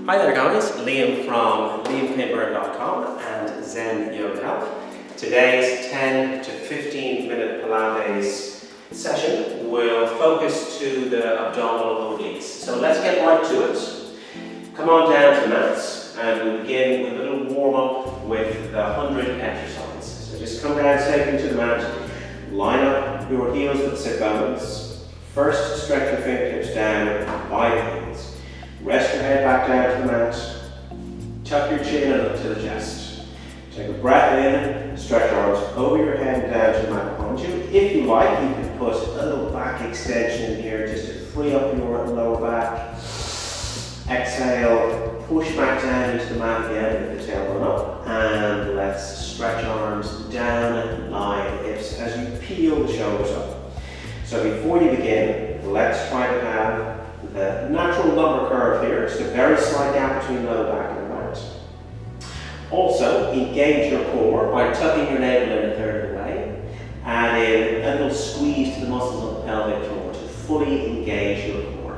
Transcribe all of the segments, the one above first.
Hi there guys, Liam from liamkburn.com and Zen Yoga Health. Today's 10 to 15 minute Pilates session will focus to the abdominal obliques. So let's get right to it. Come on down to mats and we'll begin with a little warm up with the 100 exercise. So just come down safely to the mat, line up your heels with the sit bones. First stretch your fingertips down by the heels. Rest your head back down to the mat. Tuck your chin and up to the chest. Take a breath in, stretch your arms over your head and down to the mat behind you. If you like, you can put a little back extension here just to free up your lower back. Exhale, push back down into the mat again with the tailbone up. And let's stretch arms down and lie the hips as you peel the shoulders up. So before you begin, let's try to have the natural lumbar curve here, just a very slight gap between lower back and right. Also, engage your core by tucking your navel in a third of the way, and in a little squeeze to the muscles of the pelvic floor to fully engage your core.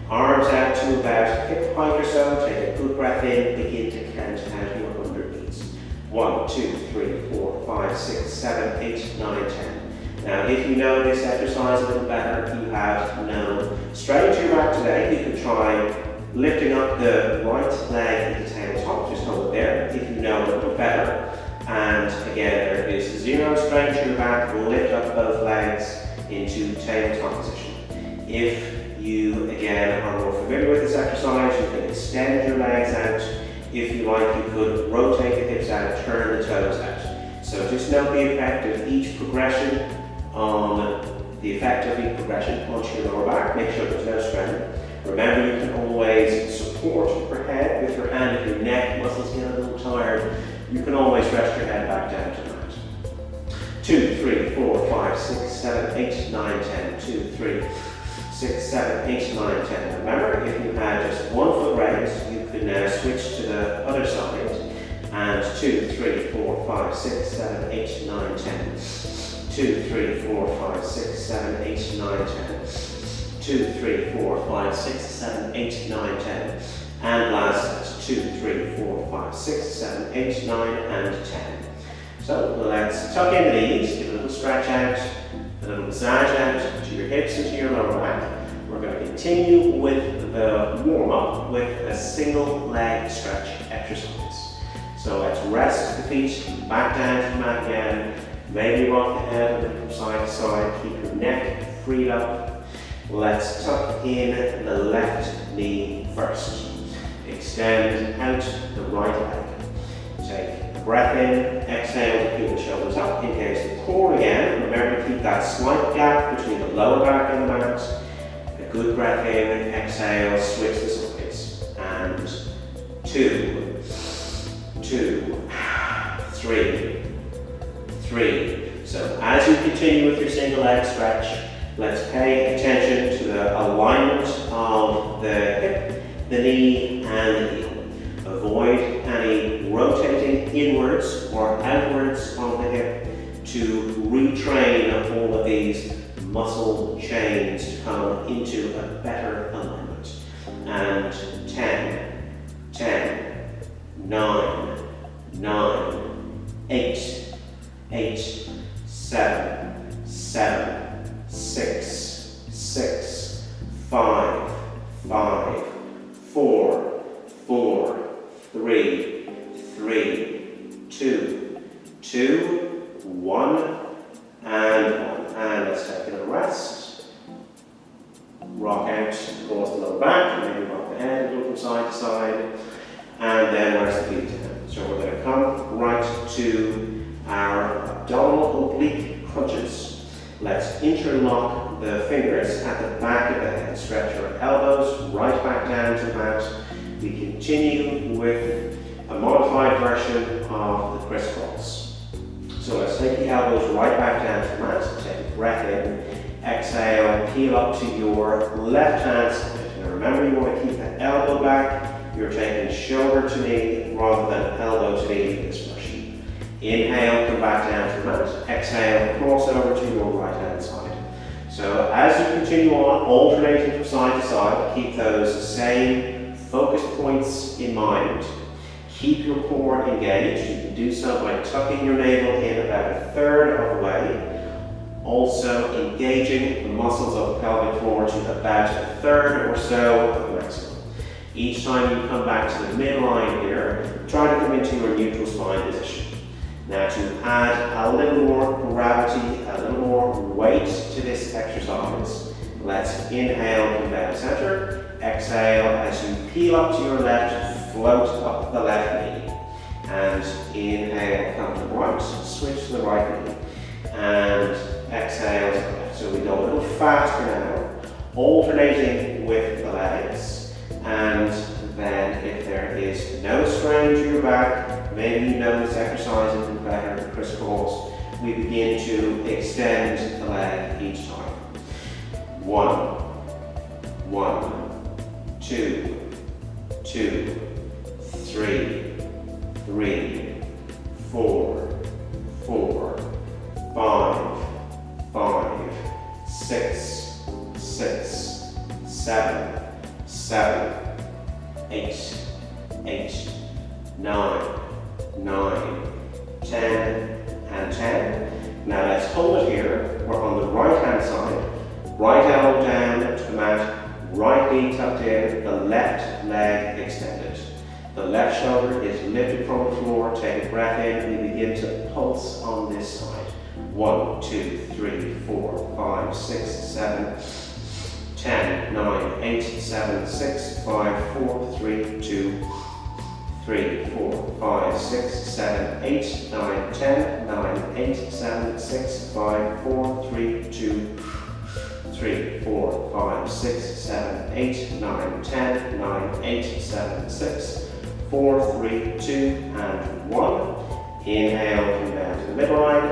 Arms out to about hip height or so, take a good breath in, begin to count out your 100 beats. 1, 2, 3, 4, 5, 6, 7, 8, 9, 10. Now, if you know this exercise a little better, you have no strain to your back today, you can try lifting up the right leg into tabletop, just hold it there, if you know a little better. And again, there is zero strain to your back, lift up both legs into tabletop position. If you, again, are more familiar with this exercise, you can extend your legs out. If you like, you could rotate the hips out, turn the toes out. So just note the effect of each progression onto your lower back. Make sure there's no strain. Remember, you can always support your head with your hand. If your neck muscles get a little tired, you can always rest your head back down to the mat. 2, 3, 4, 5, 6, 7, 8, 9, 10. 2, 3, 6, 7, 8, 9, 10. Remember, if you had just one foot raised, you could now switch to the other side. And 2, 3, 4, 5, 6, 7, 8, 9, 10. 2, 3, 4, 5, 6, 7, 8, 9, 10. 2, 3, 4, 5, 6, 7, 8, 9, 10. And last, 2, 3, 4, 5, 6, 7, 8, 9, and 10. So let's tuck in the knees, give a little stretch out, a little massage out to your hips and to your lower back. We're going to continue with the warm-up with a single leg stretch exercise. So let's rest the feet back down to the mat again. Maybe rock the head a little from side to side, keep your neck freed up. Let's tuck in the left knee first. Extend out the right leg. Take a breath in, exhale to keep the shoulders up, engage the core again. Remember to keep that slight gap between the lower back and the mat. A good breath in, exhale, switch the sides. And 2, 3. So as you continue with your single leg stretch, let's pay attention to the alignment of the hip, the knee, and the heel. Avoid any rotating inwards or outwards of the hip to retrain all of these muscle chains to come into a better alignment. And 10, 9, 8, 7, 6, 5, 4, 3, 2, 1, and 1. And let's take a little rest. Rock out across the lower back, and maybe rock the head a little from side to side, and then rest the feet down. So we're going to come right to our abdominal oblique crunches. Let's interlock the fingers at the back of the head. Stretch your elbows right back down to the mat. We continue with a modified version of the crisscross. So let's take the elbows right back down to the mat. Take a breath in. Exhale, peel up to your left hand side. Now remember, you want to keep the elbow back. You're taking shoulder to knee rather than elbow to knee for this version. Inhale, come back down to the mat. Exhale, cross over to your right hand side. So as you continue on, alternating from side to side, keep those same Focus points in mind. Keep your core engaged. You can do so by tucking your navel in about 1/3 of the way. Also engaging the muscles of the pelvic floor to about 1/3 or so of the maximum. Each time you come back to the midline here, try to come into your neutral spine position. Now to add a little more gravity, a little more weight to this exercise, let's inhale, come down to center. Exhale as you peel up to your left, float up the left knee. And inhale, come to the right, switch to the right knee. And exhale to the left. So we go a little faster now, alternating with the legs. And then if there is no strain to your back, maybe you know this exercise isn't better than crisscross, we begin to extend the leg each time. 1, 2, 2, 3, 3, 4, 4, 5, 5, 6, 6, 7, 7, 8, 8, 9, 9, 10, and 10. Now let's hold it here. We're on the right hand side. Right elbow down to the mat. Right knee tucked in, the left leg extended. The left shoulder is lifted from the floor. Take a breath in. We begin to pulse on this side. 1, 2, 3, 4, 5, 6, 7, 10, 9, 8, 7, 6, 5, 4, 3, 2, 3, 4, 5, 6, 7, 8, 9, 10, 9, 8, 7, 6, 5, 4, 3, 2, 3, 4, 5, 6, 7, 8, 9, 10, 9, 8, 7, 6, 4, 3, 2, and 1. Inhale, come down to the midline.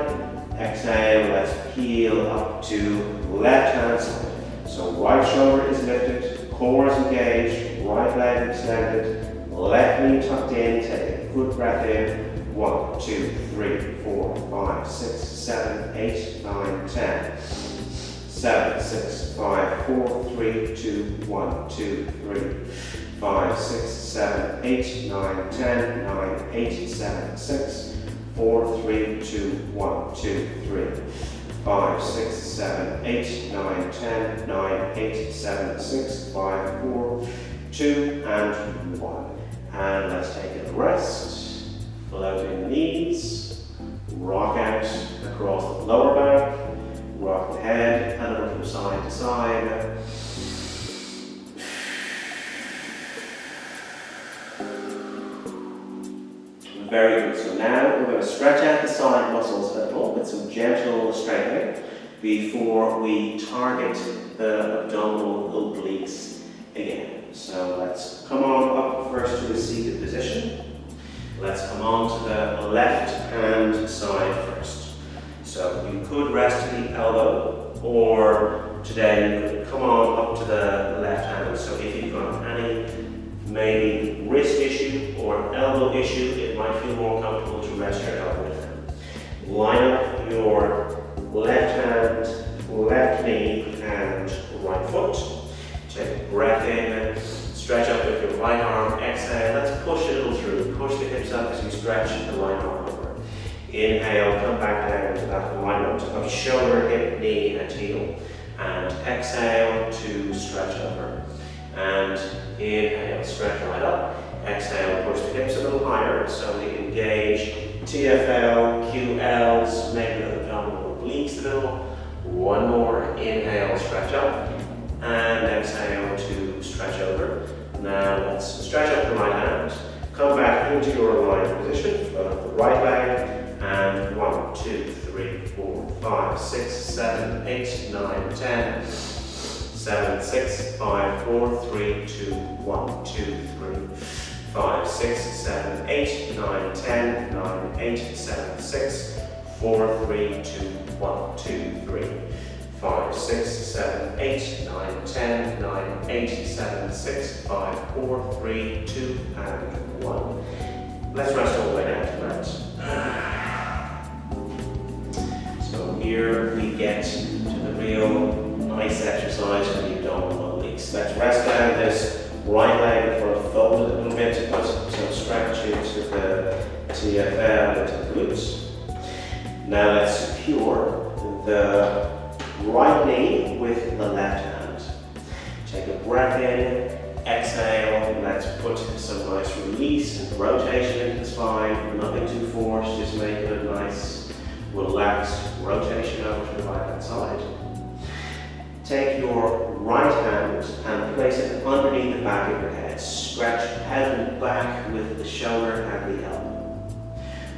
Exhale, let's peel up to left hand side. So right shoulder is lifted, core is engaged, right leg extended, left knee tucked in, take a good breath in. 1, 2, 3, 4, 5, 6, 7, 8, 9, 10. 7, 6, 5, 4, 3, 2, 1, 2, 3, 5, 6, 7, 8, 9, 10, 9, 8, 7, 6, 4, 3, 2, 1, 2, 3, 5, 6, 7, 8, 9, 10, 9, 8, 7, 6, 5, 4, 2, and 1. And let's take a rest. Floating the knees. Rock out across the lower back. Rock the head and a little from side to side. Very good. So now we're going to stretch out the side muscles a little with some gentle straightening before we target the abdominal obliques again. So let's come on up first to a seated position. Let's come on to the left hand side first. So you could rest to the elbow, or today you could come on up to the left hand. So if you've got any maybe wrist issue or elbow issue, it might feel more comfortable to rest your elbow down. Line up your left hand, left knee and right foot. Take a breath in, stretch up with your right arm, exhale, let's push a little through. Push the hips up as you stretch the right arm over. Inhale, come back down to that alignment of shoulder, hip, knee and heel. And exhale to stretch over. And inhale, stretch right up. Exhale, push the hips a little higher. So we engage TFL, QLs, maybe the abdominal obliques a little. One more, inhale, stretch up. And exhale to stretch over. Now let's stretch up the right hand. Come back into your aligned position. Float up the right leg. And 1, 2, 3, 4, 5, 6, 7, 8, 9, 10. 7, 6, 5, 4, 3, 2, 1, 2, 3, 5, 6, 7, 8, 9, 10, 9, 8, 7, 6, 4, 3, 2, 1, 2, 3, 5, 6, 7, 8, 9, 10, 9, 8, 7, 6, 5, 4, 3, 2, and 1. Let's rest all the way down to that. So here we get to the real nice exercise for the abdominal obliques. Let's rest down this right leg for fold it a little bit to put some stretch into the TFL, into the glutes. Now let's secure the right knee with the left hand. Take a breath in, exhale, let's put some nice release and rotation into the spine. Nothing too forced, just make it a nice, relaxed rotation over to the right hand side. Take your right hand and place it underneath the back of your head. Stretch out and back with the shoulder and the elbow.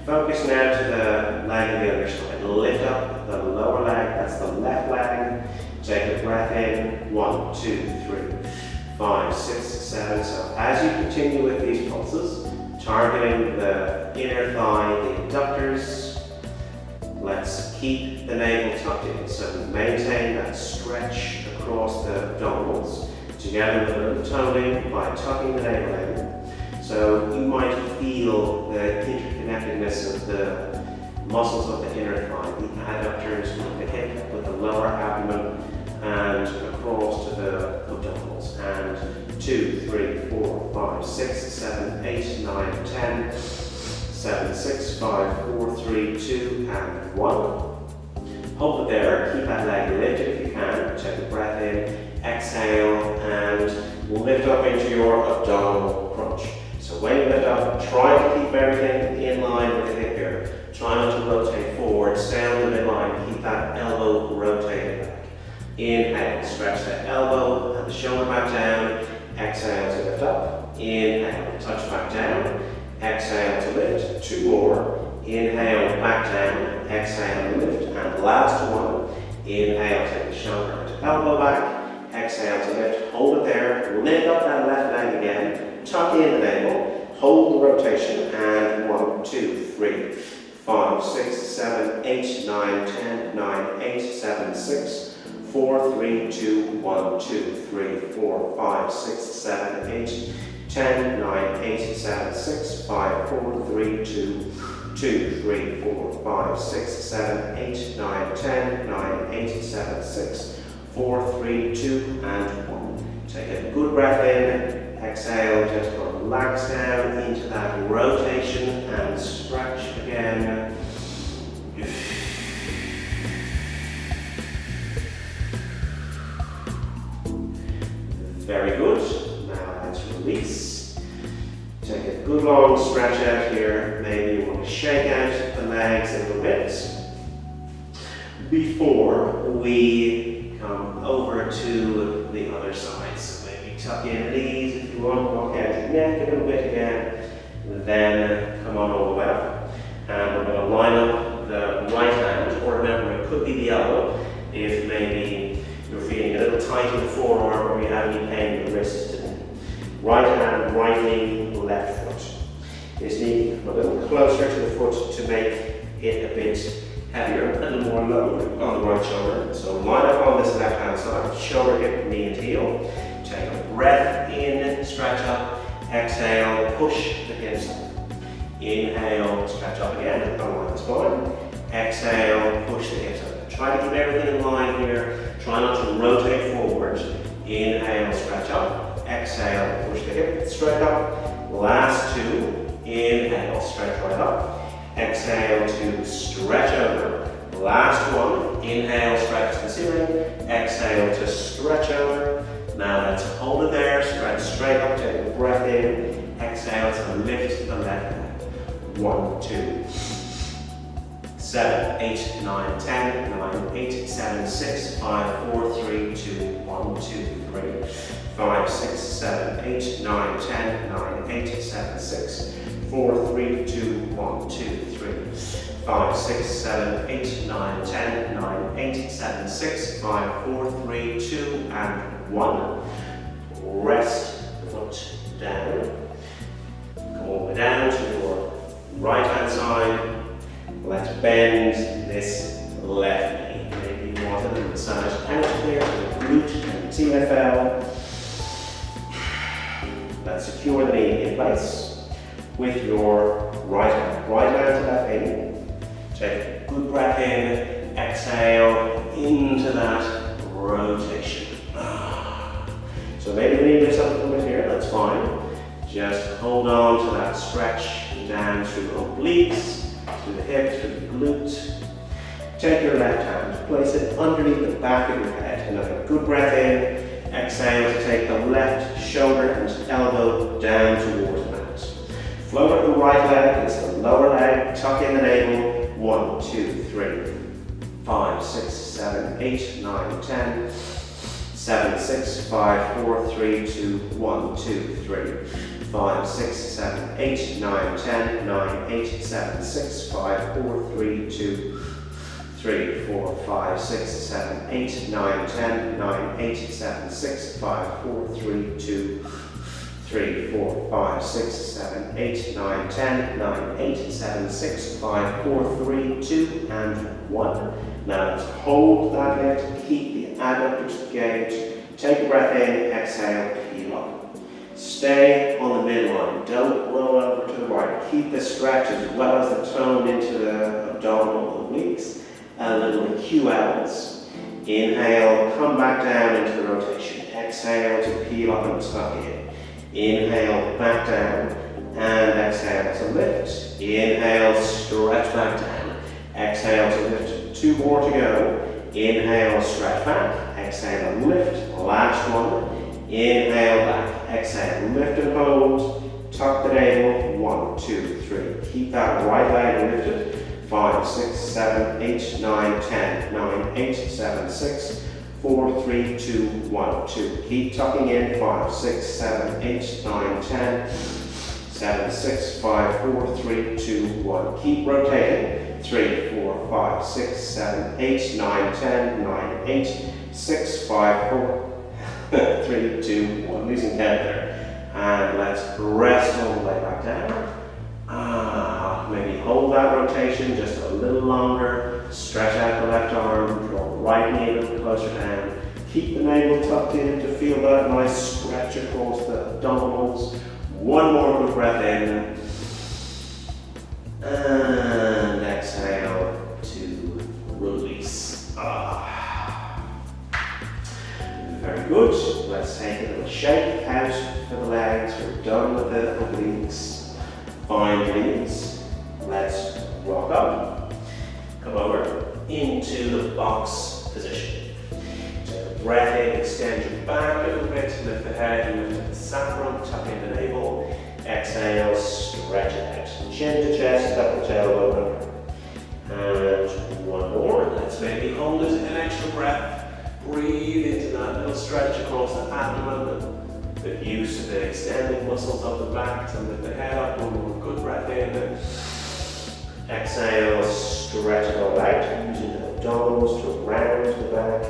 Focus now to the leg on the other side. Lift up the lower leg, that's the left leg. Take a breath in. 1, 2, 3, 5, 6, 7. So as you continue with these pulses, targeting the inner thigh, the adductors, let's keep the navel tucked in. So maintain that stretch across the abdominals, together with a little toning by tucking the navel in. So you might feel the interconnectedness of the muscles of the inner thigh, the adductors with the hip, with the lower abdomen, and across to the abdominals. And 2, 3, 4, 5, 6, 7, 8, 9, 10, 7, 6, 5, 4, 3, 2, and 1. Hold it there, keep that leg lifted if you can. Take a breath in, exhale, and lift up into your abdominal crunch. So when you lift up, try to keep everything in line with the hip here. Try not to rotate forward, stay on the midline, keep that elbow rotated back. Inhale, stretch the elbow and the shoulder back down. Exhale to lift up. Inhale, touch back down. Exhale to lift. 2 more. Inhale, back down. Exhale to lift. And last one. Inhale, take the shoulder and elbow back. Exhale to lift. Hold it there. Lift up that left leg again. Tuck in the navel, hold the rotation, and 1, 2, 3, 5, 6, 7, 8, 9, 10, 9, 8, 7, 6, 4, 3, 2, 1, 2, 3, 4, 5, 6, 7, 8, 10, 9, 8, 7, 6, 5, 4, 3, 2, 2, 3, 4, 5, 6, 7, 8, 9, 10, 9, 8, 7, 6, 4, 3, 2, and 1. Take a good breath in. Exhale, just relax down into that rotation and stretch again. Very good. Now let's release. Take a good long stretch out here. Maybe you want to shake out the legs a little bit before we come over to the other side. So maybe tuck in the knees if you want, walk out your neck a little bit again, then come on all the way up. And we're going to line up the right hand, or remember it could be the elbow if maybe you're feeling a little tight in the forearm or you have any pain in the wrist. Right hand, right knee, left foot. This knee a little closer to the foot to make it a bit heavier, a little more load on the right shoulder. So line up on this left hand side, shoulder, hip, knee and heel. Take a breath in, stretch up, exhale, push the hips up. Inhale, stretch up again, align the spine. Exhale, push the hips up. Try to keep everything in line here. Try not to rotate forward. Inhale, stretch up. Exhale, push the hip straight up. Last 2. Inhale, stretch right up. Exhale to stretch over. Last 1. Inhale, stretch to the ceiling. Exhale to stretch over. Now let's hold it there. Stretch straight up. Take a breath in. Exhale to lift the left leg. 1, 2, 7, 8, 9, 10, 9, 8, 7, 6, 5, 4, 3, 2, 1, 2, 3, 5, 6, 7, 8, 9, 10, 9, 8, 7, 6, 4, 3, 2, 1, 2, 3, 5, 6, 7, 8, 9, 10, 9, 8, 7, 6, 5, 4, 3, 2, and 1. Rest the foot down. Come all the way down to your right hand side. Let's bend this left knee. Maybe you want a little massage out there to the glute and TFL. Let's secure the knee in place with your right hand. Right hand to left knee. Take a good breath in. Exhale into that rotation. So maybe the knee lifts up a little bit here. That's fine. Just hold on to that stretch down through obliques, through the hip, through the glute. Take your left hand, place it underneath the back of your head. Another good breath in. Exhale to take the left shoulder and elbow down towards the mat. Float up the right leg, it's the lower leg, tuck in the navel. 1, 2, 3, 5, 6, 7, 8, 9, 10. 7, 6, 5, 4, 3, 2, 1, 2, 3, 5, 6, 7, 8, 9, 10, 9, 8, 7, 6, 5, 4, 3, 2, 3, 4, 5, 6, 7, 8, 9, 10, 9, 8, 7, 6, 5, 4, 3, 2, 3, 4, 5, 6, 7, 8, 9, 10, 9, 8, 7, 6, 5, 4, 3, 2, and 1. Now let's hold that lift, keep the adductors engaged. Take a breath in, exhale, peel up. Stay on the midline, don't roll over to the right. Keep the stretch as well as the tone into the abdominal obliques. Little QLs. Inhale, come back down into the rotation. Exhale to peel up and tuck in. Inhale, back down, and exhale to lift. Inhale, stretch back down. Exhale to lift. 2 more to go. Inhale, stretch back. Exhale, lift. Last one. Inhale, back. Exhale, lift and hold. Tuck the navel. 1, 2, 3. Keep that right leg lifted. 5, 6, 7, 8, 9, 10, 9, 8, 7, 6, 4, 3, 2, 1, 2. Keep tucking in. 5, 6, 7, 8, 9, 10, 7, 6, 5, 4, 3, 2, 1. Keep rotating. 3, 4, 5, 6, 7, 8, 9, 10, 9, 8, 6, 5, 4, 3, 2, 1. Losing count there. And let's rest all the way back down. Maybe hold that rotation just a little longer. Stretch out the left arm, draw the right knee a little closer down. Keep the navel tucked in to feel that nice stretch across the abdominals. One more good breath in. And exhale to release. Very good. Let's take a little shake out for the legs. We're done with the obliques. Find knees. Let's rock up. Come over into the box position. Take a breath in, extend your back a little bit, lift the head, lift the sacrum, tuck in the navel. Exhale, stretch it out. Chin to chest, double tailbone. And one more. Let's maybe hold it an extra breath. Breathe into that little stretch across the abdomen. Get used to the extended muscles of the back to lift the head up. One more good breath in. Exhale, stretch it all out, using the abdominals to round the back.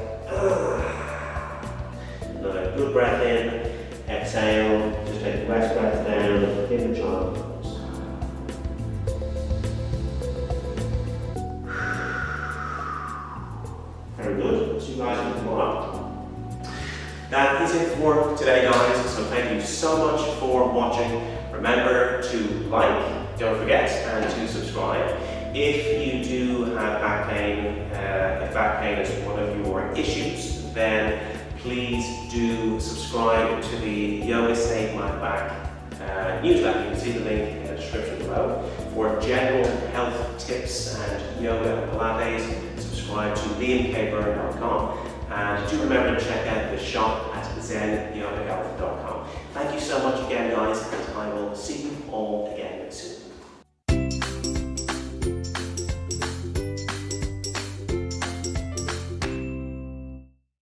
Another good breath in. Exhale, just take the rest breath down in the child pose. Very good. So you guys can come up. That is it for today, guys. So thank you so much for watching. Remember to like, don't forget, and to subscribe. If you do have back pain, if back pain is one of your issues, then please do subscribe to the YogaSaveMyBack newsletter. You can see the link in the description below. For general health tips and yoga and Pilates, subscribe to liamkburn.com. And do remember to check out the shop at zenyogahealth.com. Thank you so much again, guys, and I will see you all again.